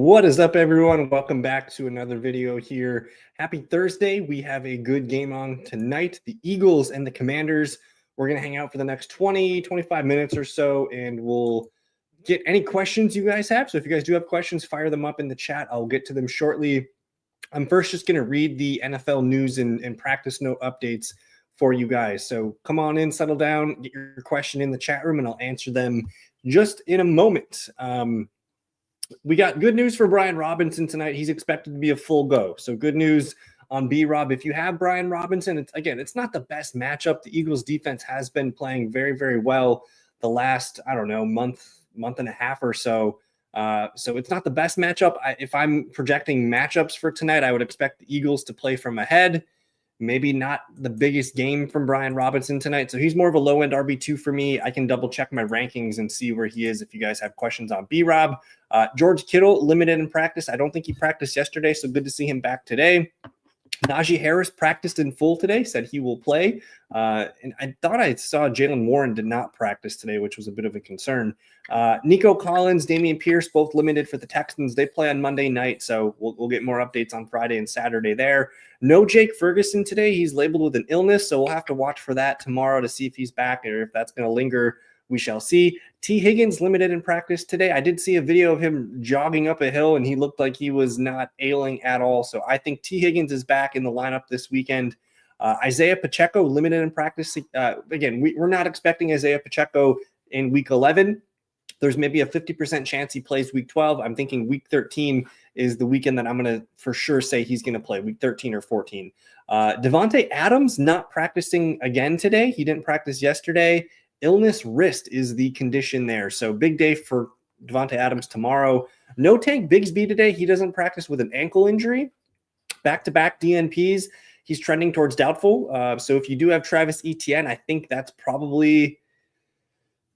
What is up, everyone? Welcome back to another video here. Happy Thursday. We have a good game on tonight. The Eagles and the Commanders. We're going to hang out for the next 25 minutes or so, and we'll get any questions you guys have. So if you guys do have questions, fire them up in the chat. I'll get to them shortly. I'm first just going to read the NFL news and practice note updates for you guys. So come on in, settle down, get your question in the chat room, and I'll answer them just in a moment. We got good news for Brian Robinson tonight. He's expected to be a full go. So good news on B-Rob. If you have Brian Robinson, it's not the best matchup. The Eagles defense has been playing very, very well the last, month and a half or so. So it's not the best matchup. If I'm projecting matchups for tonight, I would expect the Eagles to play from ahead. Maybe not the biggest game from Brian Robinson tonight. So he's more of a low-end RB2 for me. I can double-check my rankings and see where he is if you guys have questions on B-Rob. George Kittle, limited in practice. I don't think he practiced yesterday, so good to see him back today. Najee Harris practiced in full today, said he will play. And I thought I saw Jaylen Warren did not practice today, which was a bit of a concern. Nico Collins, Dameon Pierce, both limited for the Texans. They play on Monday night, so we'll get more updates on Friday and Saturday there. No Jake Ferguson today. He's labeled with an illness, so we'll have to watch for that tomorrow to see if he's back or if that's going to linger. We shall see. T. Higgins limited in practice today. I did see a video of him jogging up a hill, and he looked like he was not ailing at all. So I think T. Higgins is back in the lineup this weekend. Isaiah Pacheco limited in practice. Again, we're not expecting Isaiah Pacheco in Week 11. There's maybe a 50% chance he plays Week 12. I'm thinking Week 13 is the weekend that I'm going to for sure say he's going to play, Week 13 or 14. Devontae Adams not practicing again today. He didn't practice yesterday. Illness wrist is the condition there. So big day for Devontae Adams tomorrow. No Tank Bigsby today. He doesn't practice with an ankle injury. Back-to-back DNPs. He's trending towards doubtful. So if you do have Travis Etienne, I think that's probably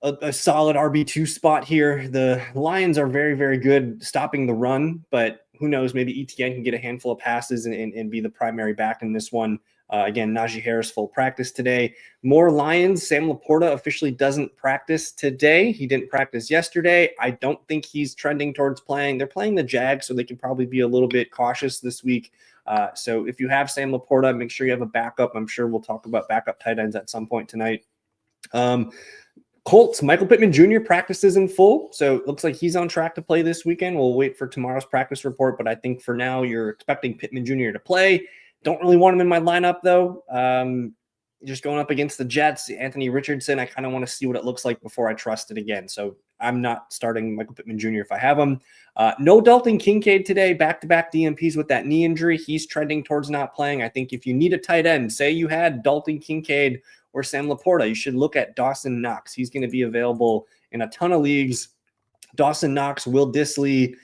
a solid RB2 spot here. The Lions are very, very good stopping the run, but who knows, maybe Etienne can get a handful of passes and be the primary back in this one. Again, Najee Harris full practice today. More Lions. Sam Laporta officially doesn't practice today. He didn't practice yesterday. I don't think he's trending towards playing. They're playing the Jags, so they can probably be a little bit cautious this week. So if you have Sam Laporta, make sure you have a backup. I'm sure we'll talk about backup tight ends at some point tonight. Colts, Michael Pittman Jr. practices in full, so it looks like he's on track to play this weekend. We'll wait for tomorrow's practice report, but I think for now you're expecting Pittman Jr. to play. Don't really want him in my lineup, though. Just going up against the Jets, Anthony Richardson, I kind of want to see what it looks like before I trust it again. So I'm not starting Michael Pittman Jr. if I have him. No Dalton Kincaid today, back-to-back DNPs with that knee injury. He's trending towards not playing. I think if you need a tight end, say you had Dalton Kincaid or Sam Laporta, you should look at Dawson Knox. He's going to be available in a ton of leagues. Dawson Knox, Will Dissly,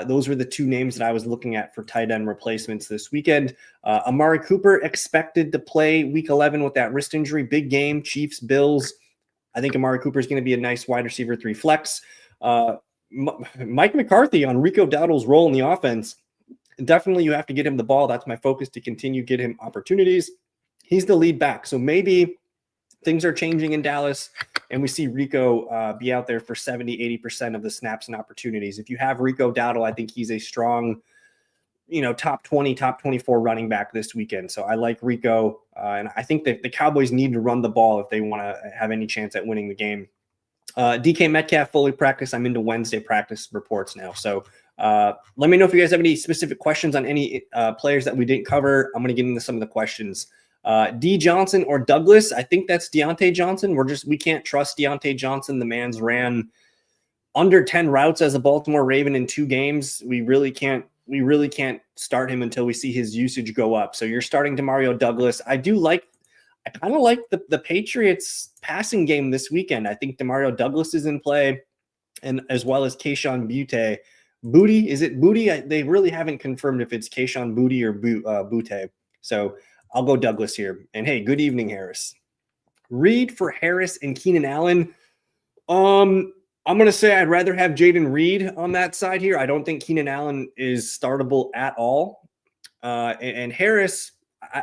those were the two names that I was looking at for tight end replacements this weekend. Amari Cooper expected to play Week 11 with that wrist injury. Big game, Chiefs, Bills. I think Amari Cooper is going to be a nice wide receiver 3 flex. Mike McCarthy on Rico Dowdle's role in the offense. Definitely you have to get him the ball. That's my focus, to continue get him opportunities. He's the lead back. So maybe things are changing in Dallas, and we see Rico be out there for 70, 80% of the snaps and opportunities. If you have Rico Dowdle, I think he's a strong, top 20, top 24 running back this weekend. So I like Rico, and I think that the Cowboys need to run the ball if they want to have any chance at winning the game. DK Metcalf fully practiced. I'm into Wednesday practice reports now. So let me know if you guys have any specific questions on any players that we didn't cover. I'm going to get into some of the questions. D Johnson or Douglas. I think that's Deontay Johnson. We can't trust Deontay Johnson. The man's ran under 10 routes as a Baltimore Raven in 2 games. We really can't start him until we see his usage go up. So you're starting Demario Douglas. I kind of like the Patriots passing game this weekend. I think Demario Douglas is in play, and as well as Kayshon Boutte. Booty, is it Booty? They really haven't confirmed if it's Kayshon Boutte or Boutte. So I'll go Douglas here. And hey, good evening, Harris. Reed for Harris and Keenan Allen. I'm going to say I'd rather have Jaden Reed on that side here. I don't think Keenan Allen is startable at all. And Harris,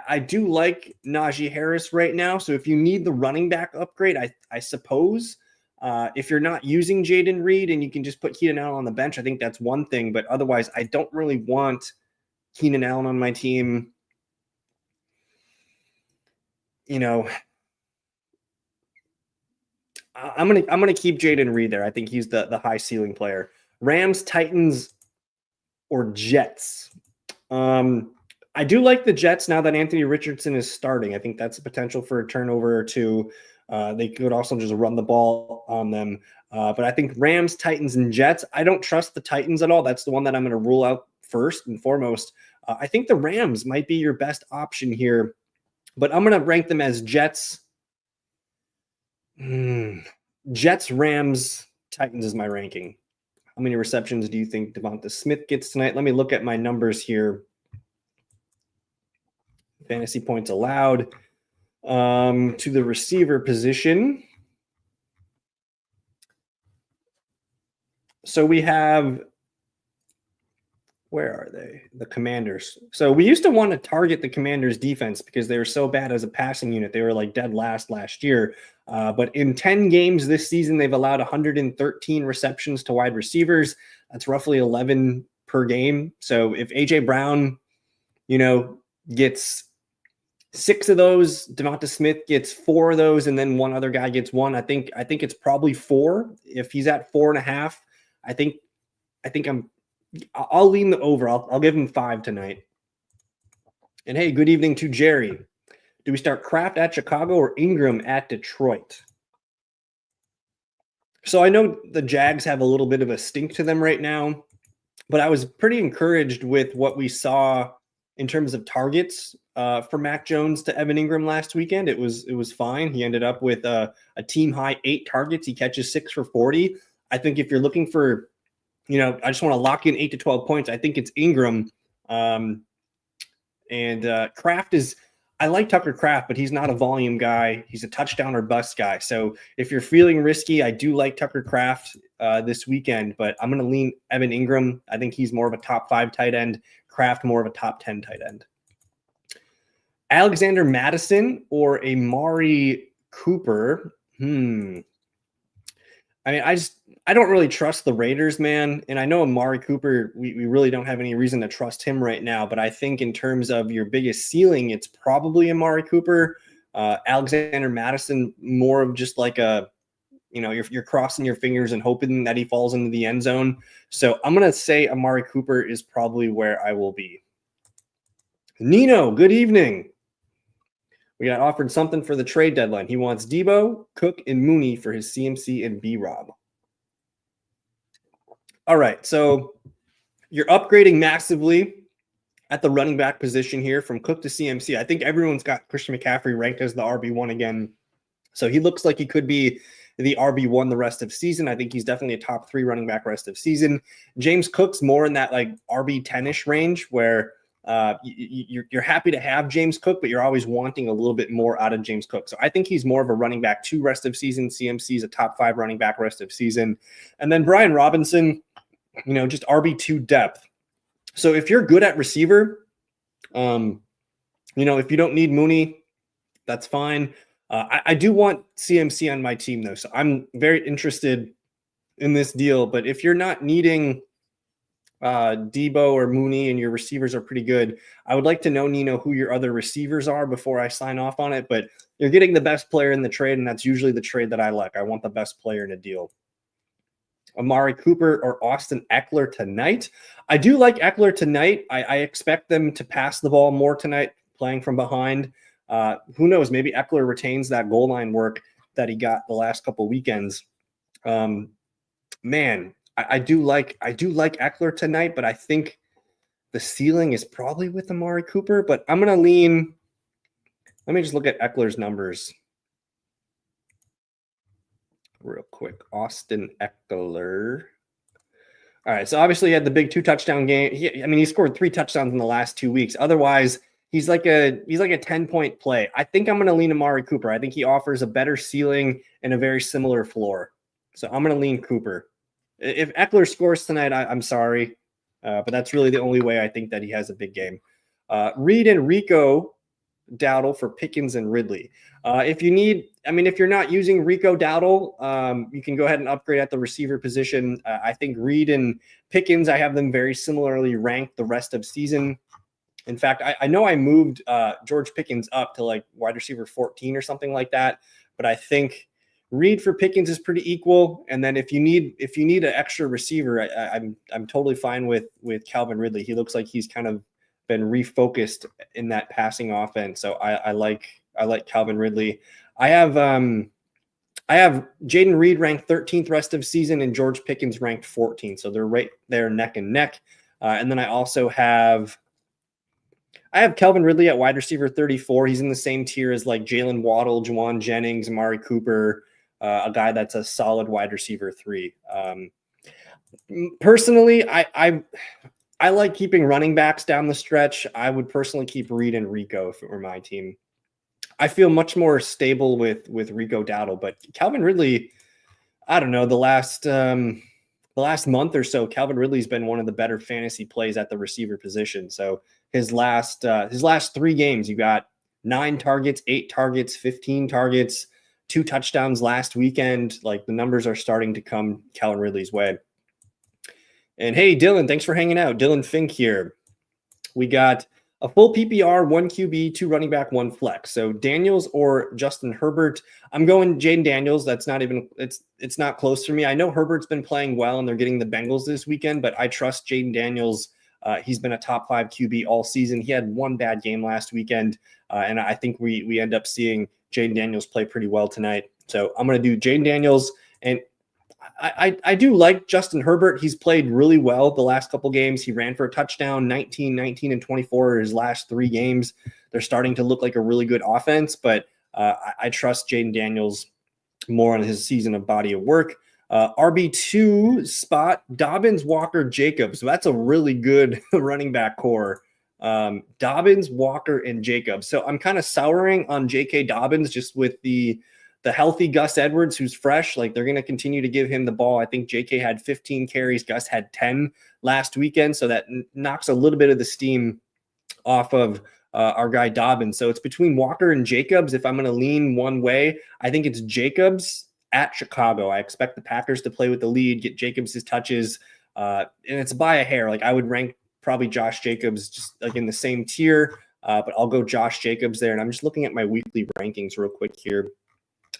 I do like Najee Harris right now. So if you need the running back upgrade, I suppose If you're not using Jaden Reed and you can just put Keenan Allen on the bench, I think that's one thing. But otherwise, I don't really want Keenan Allen on my team. You know, I'm gonna keep Jaden Reed there. I think he's the high ceiling player. Rams, Titans, or Jets. I do like the Jets now that Anthony Richardson is starting. I think that's a potential for a turnover or two. They could also just run the ball on them. But I think Rams, Titans, and Jets. I don't trust the Titans at all. That's the one that I'm going to rule out first and foremost. I think the Rams might be your best option here, but I'm going to rank them as Jets. Jets, Rams, Titans is my ranking. How many receptions do you think Devonta Smith gets tonight? Let me look at my numbers here. Fantasy points allowed to the receiver position. So we have, where are they? The Commanders. So we used to want to target the Commanders defense because they were so bad as a passing unit. They were like dead last year. But in 10 games this season, they've allowed 113 receptions to wide receivers. That's roughly 11 per game. So if A.J. Brown, gets 6 of those, Devonta Smith gets 4 of those, and then one other guy gets 1. I think it's probably 4. If he's at 4.5, I'll lean the over. I'll give him 5 tonight. And hey, good evening to Jerry. Do we start Kraft at Chicago or Ingram at Detroit? So I know the Jags have a little bit of a stink to them right now, but I was pretty encouraged with what we saw in terms of targets for Mac Jones to Evan Ingram last weekend. It was fine. He ended up with a team high 8 targets. He catches 6 for 40. I think if you're looking for, I just want to lock in 8 to 12 points, I think it's Ingram. And Kraft is, I like Tucker Kraft, but he's not a volume guy. He's a touchdown or bust guy. So if you're feeling risky, I do like Tucker Kraft this weekend, but I'm going to lean Evan Ingram. I think he's more of a top 5 tight end. Kraft more of a top 10 tight end. Alexander Mattison or Amari Cooper. I mean, I don't really trust the Raiders, man. And I know Amari Cooper, we really don't have any reason to trust him right now. But I think in terms of your biggest ceiling, it's probably Amari Cooper. Alexander Mattison, more of just like a, you're crossing your fingers and hoping that he falls into the end zone. So I'm going to say Amari Cooper is probably where I will be. Nino, good evening. We got offered something for the trade deadline. He wants Debo, Cook, and Mooney for his CMC and B-Rob. All right, so you're upgrading massively at the running back position here from Cook to CMC. I think everyone's got Christian McCaffrey ranked as the RB1 again. So he looks like he could be the RB1 the rest of season. I think he's definitely a top 3 running back rest of season. James Cook's more in that like RB10-ish range where you're happy to have James Cook, but you're always wanting a little bit more out of James Cook. So I think he's more of a running back 2 rest of season. CMC is a top 5 running back rest of season. And then Brian Robinson, just RB2 depth. So if you're good at receiver, if you don't need Mooney, that's fine. I do want CMC on my team though. So I'm very interested in this deal, but if you're not needing Debo or Mooney and your receivers are pretty good, I would like to know, Nino, who your other receivers are before I sign off on it, but you're getting the best player in the trade, and that's usually the trade that I like. I want the best player in a deal. Amari Cooper or Austin Eckler tonight. I do like Eckler tonight. I expect them to pass the ball more tonight, playing from behind. Who knows? Maybe Eckler retains that goal line work that he got the last couple weekends. Man, I do like Eckler tonight, but I think the ceiling is probably with Amari Cooper. But I'm going to lean. Let me just look at Eckler's numbers real quick. Austin Eckler. All right, so obviously he had the big 2 touchdown game. He scored 3 touchdowns in the last 2 weeks. Otherwise, he's like a 10-point play. I think I'm going to lean Amari Cooper. I think he offers a better ceiling and a very similar floor. So I'm going to lean Cooper. If Eckler scores tonight, I'm sorry, but that's really the only way I think that he has a big game. Reed and Rico Dowdle for Pickens and Ridley. If you're not using Rico Dowdle, you can go ahead and upgrade at the receiver position. I think Reed and Pickens, I have them very similarly ranked the rest of season. In fact, I know I moved George Pickens up to like wide receiver 14 or something like that, but I think Reed for Pickens is pretty equal. And then if you need an extra receiver, I'm totally fine with Calvin Ridley. He looks like he's kind of been refocused in that passing offense. So I like Calvin Ridley. I have Jaden Reed ranked 13th rest of season and George Pickens ranked 14th. So they're right there neck and neck. And then I also have Calvin Ridley at wide receiver 34. He's in the same tier as like Jalen Waddle, Juwan Jennings, Amari Cooper, a guy that's a solid wide receiver 3. Personally, I like keeping running backs down the stretch. I would personally keep Reed and Rico if it were my team. I feel much more stable with Rico Dowdle, but Calvin Ridley, I don't know, the last month or so, Calvin Ridley's been one of the better fantasy plays at the receiver position. So his last 3 games, you got 9 targets, 8 targets, 15 targets, 2 touchdowns last weekend. Like the numbers are starting to come Calvin Ridley's way. And hey, Dylan, thanks for hanging out. Dylan Fink here. We got a full PPR, 1 QB, 2 running back, 1 flex. So Daniels or Justin Herbert. I'm going Jaden Daniels. That's not even, it's not close for me. I know Herbert's been playing well and they're getting the Bengals this weekend, but I trust Jaden Daniels. He's been a top 5 QB all season. He had 1 bad game last weekend. And I think we end up seeing Jaden Daniels play pretty well tonight. So I'm going to do Jaden Daniels. And I do like Justin Herbert. He's played really well the last couple games. He ran for a touchdown, 19, 19, and 24 his last 3 games. They're starting to look like a really good offense, but I trust Jaden Daniels more on his season of body of work. RB2 spot, Dobbins, Walker, Jacobs. So that's a really good running back core. Dobbins, Walker, and Jacobs. So I'm kind of souring on J.K. Dobbins just with the healthy Gus Edwards, who's fresh. Like they're going to continue to give him the ball. I think J.K. had 15 carries. Gus had 10 last weekend. So that knocks a little bit of the steam off of our guy Dobbins. So it's between Walker and Jacobs. If I'm going to lean one way, I think it's Jacobs at Chicago. I expect the Packers to play with the lead, get Jacobs his touches. And it's by a hair. Like I would rank probably Josh Jacobs just like in the same tier, but I'll go Josh Jacobs there. And I'm just looking at my weekly rankings real quick here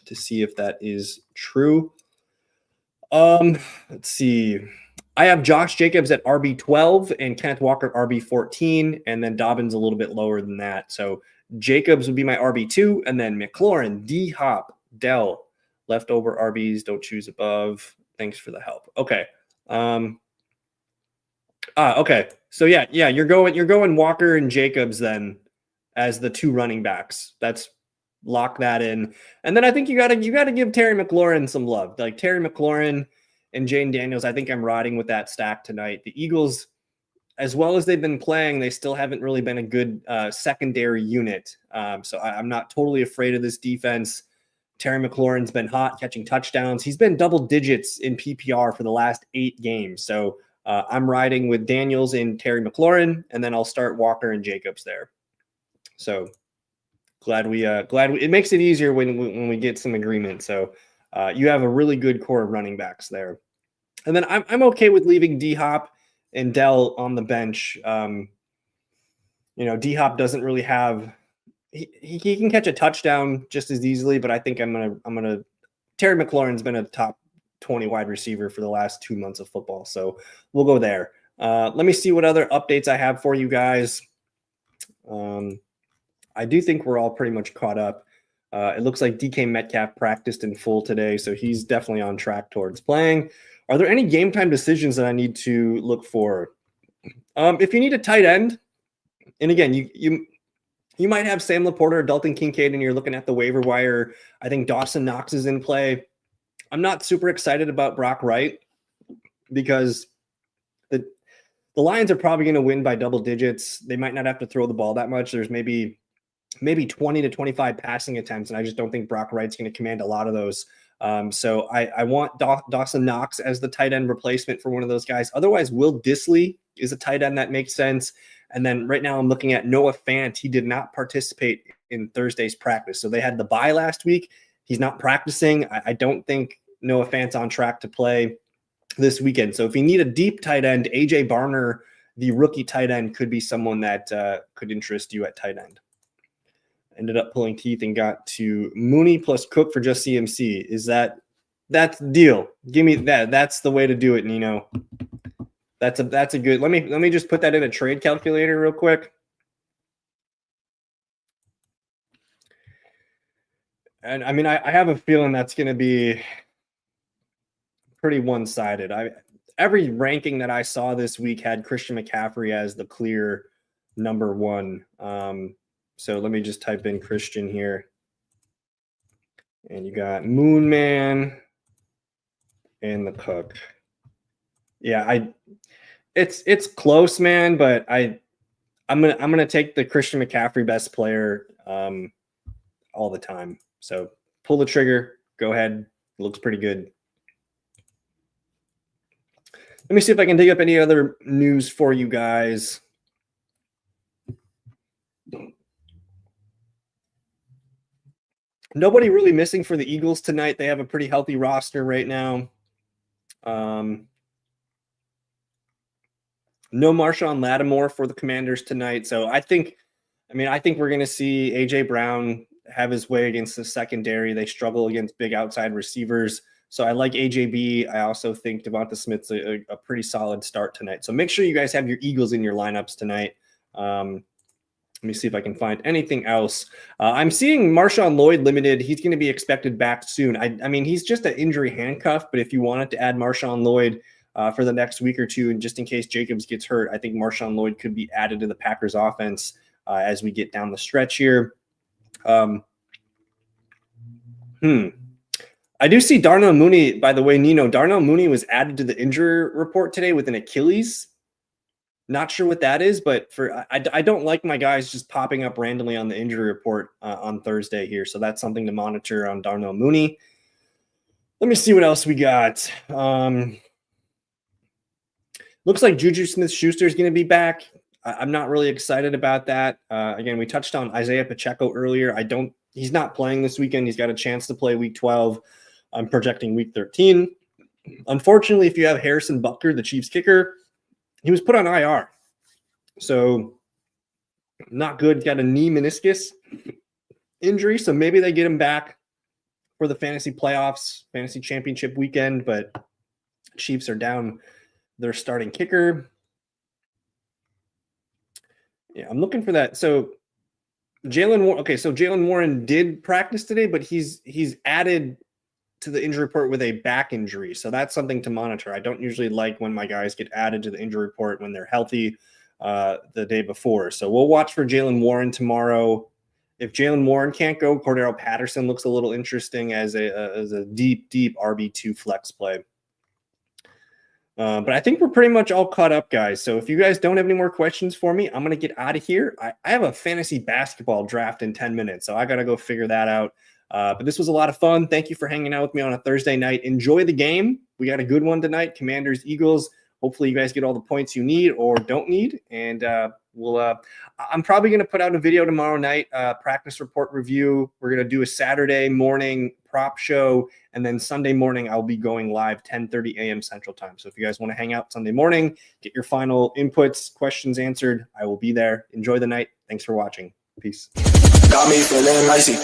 to see if that is true. Let's see. I have Josh Jacobs at RB12 and Kenneth Walker RB14, and then Dobbins a little bit lower than that. So Jacobs would be my RB2, and then McLaurin, D-Hop, Dell, leftover RBs, don't choose above. Thanks for the help. Okay. Okay. So yeah, you're going Walker and Jacobs then as the 2 running backs. That's lock that in. And then I think you got to give Terry McLaurin some love. Like Terry McLaurin and Jaden Daniels, I think I'm riding with that stack tonight. The Eagles, as well as they've been playing, they still haven't really been a good secondary unit. So I'm not totally afraid of this defense. Terry McLaurin's been hot, catching touchdowns. He's been double digits in PPR for the last 8 games. So I'm riding with Daniels and Terry McLaurin, and then I'll start Walker and Jacobs there. So glad it makes it easier when we get some agreement. So you have a really good core of running backs there. And then I'm okay with leaving D-Hop and Dell on the bench. D-Hop doesn't really have he can catch a touchdown just as easily, but I think I'm gonna Terry McLaurin's been a top 20 wide receiver for the last 2 months of football. So we'll go there. Let me see what other updates I have for you guys. I do think we're all pretty much caught up. It looks like DK Metcalf practiced in full today, so he's definitely on track towards playing. Are there any game time decisions that I need to look for? If you need a tight end, and again, you might have Sam Laporta or Dalton Kincaid, and you're looking at the waiver wire. I think Dawson Knox is in play. I'm not super excited about Brock Wright because the Lions are probably going to win by double digits. They might not have to throw the ball that much. There's maybe 20 to 25 passing attempts, and I just don't think Brock Wright's going to command a lot of those. So I want Dawson Knox as the tight end replacement for one of those guys. Otherwise, Will Dissly is a tight end that makes sense. And then right now I'm looking at Noah Fant. He did not participate in Thursday's practice. So they had the bye last week. He's not practicing. I don't think Noah Fant's on track to play this weekend. So if you need a deep tight end, AJ Barner, the rookie tight end, could be someone that could interest you at tight end. Ended up pulling teeth and got to Mooney plus Cook for just CMC. That's the deal? Give me that. That's the way to do it, Nino. That's a good. Let me just put that in a trade calculator real quick. And I mean, I have a feeling that's going to be pretty one-sided. Every ranking that I saw this week had Christian McCaffrey as the clear number one. So let me just type in Christian here. And you got Moon Man and the Cook. Yeah, it's close, man, but I'm gonna take the Christian McCaffrey best player all the time. So pull the trigger, go ahead. It looks pretty good. Let me see if I can dig up any other news for you guys. Nobody really missing for the Eagles tonight. They have a pretty healthy roster right now. No Marshawn Lattimore for the Commanders tonight. So I think we're going to see A.J. Brown have his way against the secondary. They struggle against big outside receivers. So I like AJB. I also think Devonta Smith's a pretty solid start tonight. So make sure you guys have your Eagles in your lineups tonight. Let me see if I can find anything else. I'm seeing Marshawn Lloyd limited. He's going to be expected back soon. I mean, he's just an injury handcuff, but if you wanted to add Marshawn Lloyd for the next week or two, and just in case Jacobs gets hurt, I think Marshawn Lloyd could be added to the Packers offense as we get down the stretch here. I do see Darnell Mooney, by the way, Nino. Darnell Mooney was added to the injury report today with an Achilles. Not sure what that is, but I don't like my guys just popping up randomly on the injury report on Thursday here. So that's something to monitor on Darnell Mooney. Let me see what else we got. Looks like Juju Smith-Schuster is going to be back. I'm not really excited about that. Again, we touched on Isaiah Pacheco earlier. He's not playing this weekend. He's got a chance to play week 12. I'm projecting week 13. Unfortunately, if you have Harrison Butker, the Chiefs kicker, he was put on IR. So not good. Got a knee meniscus injury. So maybe they get him back for the fantasy playoffs, fantasy championship weekend, but Chiefs are down their starting kicker. Yeah, I'm looking for that. So Jaylen Warren did practice today, but he's added to the injury report with a back injury. So that's something to monitor. I don't usually like when my guys get added to the injury report when they're healthy the day before. So we'll watch for Jaylen Warren tomorrow. If Jaylen Warren can't go, Cordero Patterson looks a little interesting as a deep RB2 flex play. But I think we're pretty much all caught up, guys. So if you guys don't have any more questions for me, I'm going to get out of here. I have a fantasy basketball draft in 10 minutes, so I got to go figure that out. But this was a lot of fun. Thank you for hanging out with me on a Thursday night. Enjoy the game. We got a good one tonight, Commanders, Eagles. Hopefully you guys get all the points you need or don't need. And I'm probably going to put out a video tomorrow night, practice report review. We're going to do a Saturday morning prop show. And then Sunday morning, I'll be going live 10:30 a.m. Central Time. So if you guys want to hang out Sunday morning, get your final inputs, questions answered, I will be there. Enjoy the night. Thanks for watching. Peace. Got me feeling icy.